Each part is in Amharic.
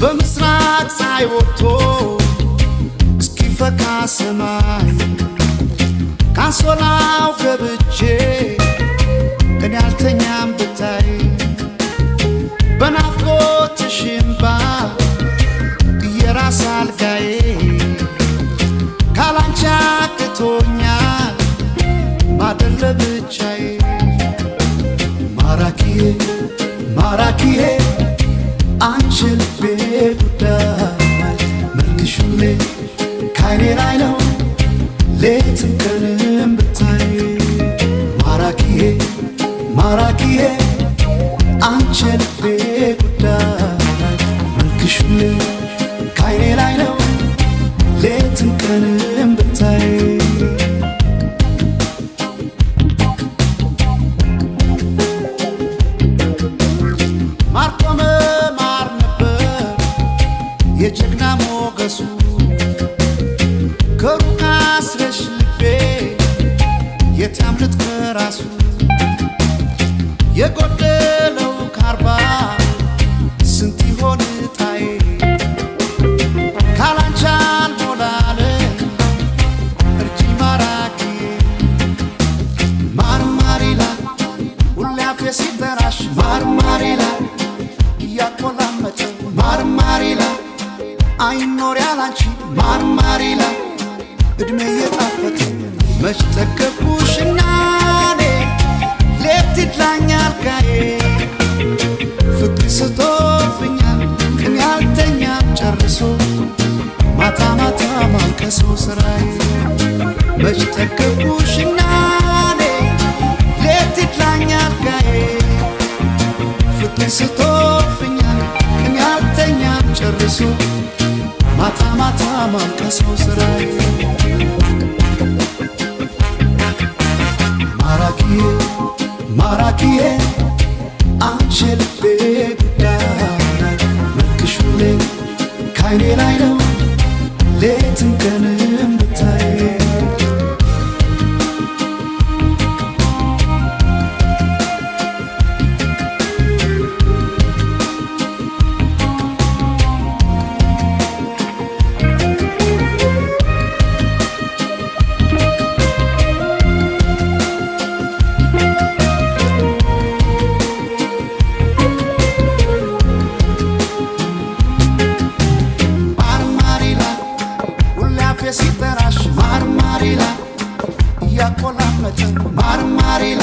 በምስራቅ ፀሐይ ወጥቶ እስኪፈካ ሰማይ ካንሶላው ገብቼ እኔ አልተኛም ብታይ በናፍቆትሽ እምባ የራስ አልጋዬ ካላንቺ አቅቶኛል ማደር ለብቻዬ ማራኪዬ ማራኪዬ አንቺ ልቤ ጉዳይ መልክሽ ሁሌ ካይኔ ላይ ነው ሌትም ቀንም ብታይ ማራኪዬ ማራኪዬ አንቺ ልቤ ጉዳይ መልክሽ ሁሌ ካይኔ ላይ ነው ሌትም ቀንም ብታይ የጀግና ሞገሱ ከሩቅ አስረሽ ልቤ የት ያምልጥ ከራሱ የጎደለው ካርባ ስንት ይሆን ታይ ካላንቺ አልሞላለ እርጂ ማራኪ ማርማሪላ ሁሌ አፌ ሲጠራሽ ማርማሪላ እያቆላመጠ ማርማሪላ አይኖር ያላንቺ ማርማሪላ እድሜ የጣፈጠ መች ጠገብኩሽና እኔ ሌት ይድላኛል ጋዬ ፍቅር ስቶብኛል እኔ አልተኛም ጨርሶ ማታ ማታ ማልቀሶ ስራዬ መች ጠገብኩሽና እኔ ሌት ይድላኛል ጋዬ ፍቅር ስቶብኛል እኔ አልተኛም ጨርሶ ማታ ማታ ማልቀሶ ስራዬ ማራኪዬ ማራኪዬ አንቺ ልቤ ጉዳይ መልክሽ ሁሌ ካይኔ ላይ ነው ሌትም ቀንም ብታይ ሲጠራሽ ማርማሪላ እያቆላመጠ ማርማሪላ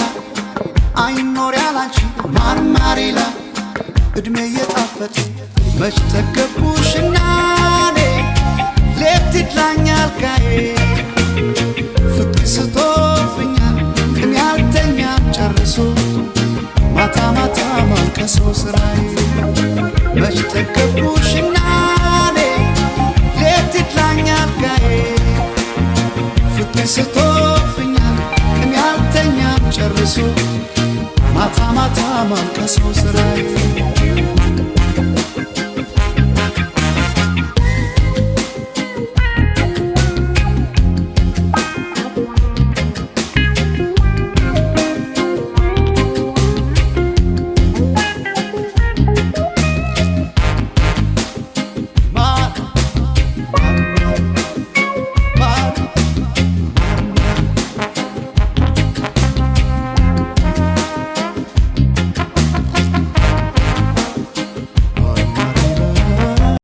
አይኖር ያላንቺ ማርማሪላ እድሜ እየጣፈጠ መች ጠገብኩሽና እኔ ሌት ይድላኛል ጋዬ ፍቅር ስቶብኛል እኔ አልተኛም ጨርሶ ማታ ማታ ማልቀሶ ስራዬ መች ጠገብኩሽና እኔ ሌት ይድላኛል ጋዬ ፍቅር ስቶብኛል እኔ አልተኛም ጨርሶ ማታ ማታ ማልቀሶ ስራዬ